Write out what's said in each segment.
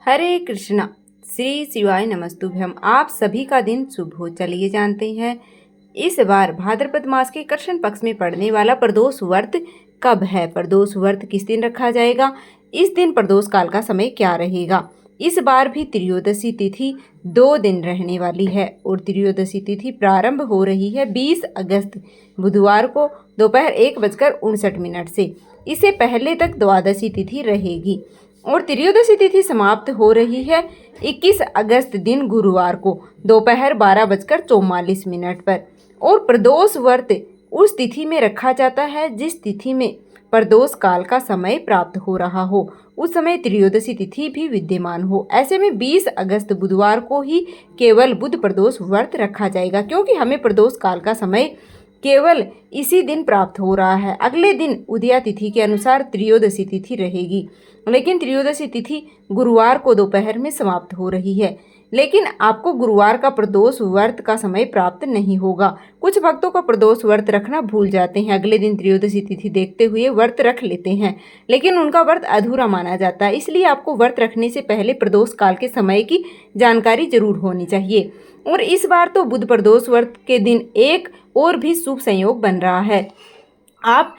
हरे कृष्णा। श्री शिवाय नमस्तुभ्यम। आप सभी का दिन शुभ हो। चलिए जानते हैं इस बार भाद्रपद मास के कृष्ण पक्ष में पड़ने वाला प्रदोष व्रत कब है। प्रदोष व्रत किस दिन रखा जाएगा, इस दिन प्रदोष काल का समय क्या रहेगा। इस बार भी त्रयोदशी तिथि 2 दिन रहने वाली है और त्रयोदशी तिथि प्रारंभ हो रही है 20 अगस्त बुधवार को दोपहर 1:59 से। इससे पहले तक द्वादशी तिथि रहेगी और त्रयोदशी तिथि समाप्त हो रही है 21 अगस्त दिन गुरुवार को दोपहर 12:44 पर। और प्रदोष व्रत उस तिथि में रखा जाता है जिस तिथि में प्रदोष काल का समय प्राप्त हो रहा हो, उस समय त्रयोदशी तिथि भी विद्यमान हो। ऐसे में 20 अगस्त बुधवार को ही केवल बुध प्रदोष व्रत रखा जाएगा, क्योंकि हमें प्रदोष काल का समय केवल इसी दिन प्राप्त हो रहा है। अगले दिन उदया तिथि के अनुसार त्रयोदशी तिथि रहेगी, लेकिन त्रयोदशी तिथि गुरुवार को दोपहर में समाप्त हो रही है। लेकिन आपको गुरुवार का प्रदोष व्रत का समय प्राप्त नहीं होगा। कुछ भक्तों का प्रदोष व्रत रखना भूल जाते हैं, अगले दिन त्रयोदशी तिथि देखते हुए व्रत रख लेते हैं, लेकिन उनका व्रत अधूरा माना जाता है। इसलिए आपको व्रत रखने से पहले प्रदोष काल के समय की जानकारी जरूर होनी चाहिए। और इस बार तो बुध प्रदोष व्रत के दिन एक और भी शुभ संयोग बन रहा है। आप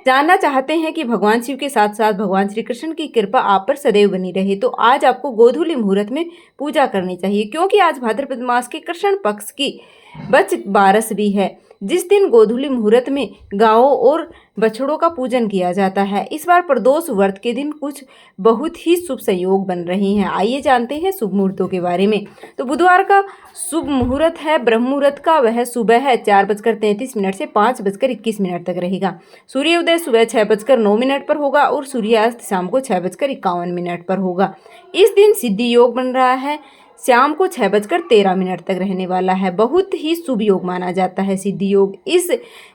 जानना चाहते हैं कि भगवान शिव के साथ साथ भगवान श्री कृष्ण की कृपा आप पर सदैव बनी रहे, तो आज आपको गोधूली मुहूर्त में पूजा करनी चाहिए, क्योंकि आज भाद्रपद मास के कृष्ण पक्ष की बच बारस भी है, जिस दिन गोधूली मुहूर्त में गायों और बछड़ों का पूजन किया जाता है। इस बार प्रदोष व्रत के दिन कुछ बहुत ही शुभ संयोग बन रहे हैं। आइए जानते हैं शुभ मुहूर्तों के बारे में। तो बुधवार का शुभ मुहूर्त है ब्रह्म मुहूर्त का, वह सुबह है 4:33 से 5:21 तक रहेगा। सूर्योदय सुबह 6:09 पर होगा और सूर्यास्त शाम को 6:51 पर होगा। इस दिन सिद्धि योग बन रहा है, शाम को 6:13 तक रहने वाला है। बहुत ही शुभ योग माना जाता है सिद्धि योग। इस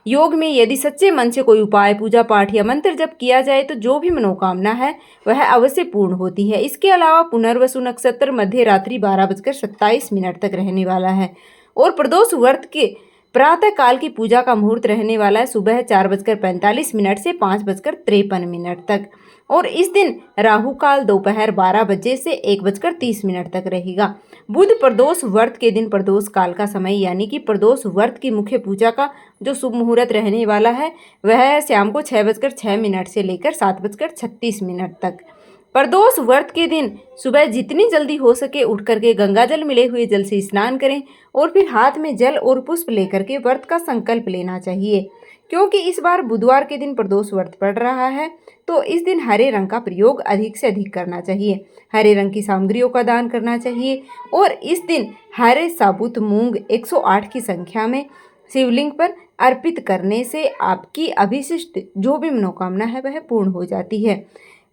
योग में यदि सच्चे मन से कोई उपाय, पूजा पाठ या मंत्र जप किया जाए तो जो भी मनोकामना है वह अवश्य पूर्ण होती है। इसके अलावा पुनर्वसु नक्षत्र मध्य रात्रि 12:27 तक रहने वाला है और प्रदोष व्रत के प्रातः काल की पूजा का मुहूर्त रहने वाला है सुबह 4:45 से 5:53 तक। और इस दिन राहु काल दोपहर 12 बजे से 1:30 तक रहेगा। बुध प्रदोष व्रत के दिन प्रदोष काल का समय यानी कि प्रदोष व्रत की मुख्य पूजा का जो शुभ मुहूर्त रहने वाला है वह है शाम को 6:06 से लेकर 7:36 तक। प्रदोष व्रत के दिन सुबह जितनी जल्दी हो सके उठ करके गंगा जल मिले हुए जल से स्नान करें और फिर हाथ में जल और पुष्प लेकर के व्रत का संकल्प लेना चाहिए, क्योंकि इस बार बुधवार के दिन प्रदोष व्रत पड़ रहा है। तो इस दिन हरे रंग का प्रयोग अधिक से अधिक करना चाहिए, हरे रंग की सामग्रियों का दान करना चाहिए और इस दिन हरे साबुत मूंग 108 की संख्या में शिवलिंग पर अर्पित करने से आपकी अभिष्ट जो भी मनोकामना है वह पूर्ण हो जाती है।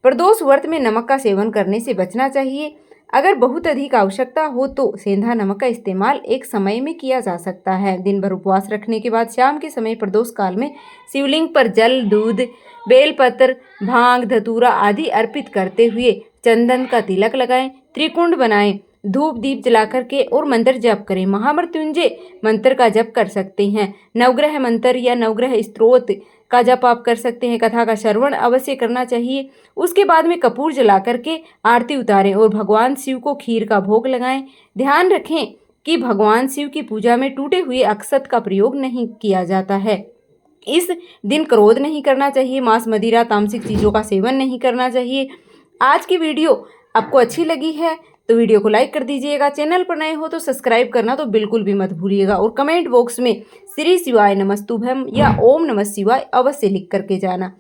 प्रदोष व्रत में नमक का सेवन करने से बचना चाहिए। अगर बहुत अधिक आवश्यकता हो तो सेंधा नमक का इस्तेमाल एक समय में किया जा सकता है। दिन भर उपवास रखने के बाद शाम के समय प्रदोष काल में शिवलिंग पर जल, दूध, बेलपत्र, भांग, धतूरा आदि अर्पित करते हुए चंदन का तिलक लगाएं, त्रिकुंड बनाएं, धूप दीप जलाकर के और मंत्र जप करें। महामृत्युंजय मंत्र का जप कर सकते हैं, नवग्रह मंत्र या नवग्रह स्तोत्र का जप आप कर सकते हैं। कथा का श्रवण अवश्य करना चाहिए। उसके बाद में कपूर जला करके आरती उतारें और भगवान शिव को खीर का भोग लगाएं। ध्यान रखें कि भगवान शिव की पूजा में टूटे हुए अक्षत का प्रयोग नहीं किया जाता है। इस दिन क्रोध नहीं करना चाहिए, मांस, मदिरा, तामसिक चीज़ों का सेवन नहीं करना चाहिए। आज की वीडियो आपको अच्छी लगी है तो वीडियो को लाइक कर दीजिएगा। चैनल पर नए हो तो सब्सक्राइब करना तो बिल्कुल भी मत भूलिएगा और कमेंट बॉक्स में श्री शिवाय नमस्तुभ्यम या ओम नमः शिवाय अवश्य लिख करके जाना।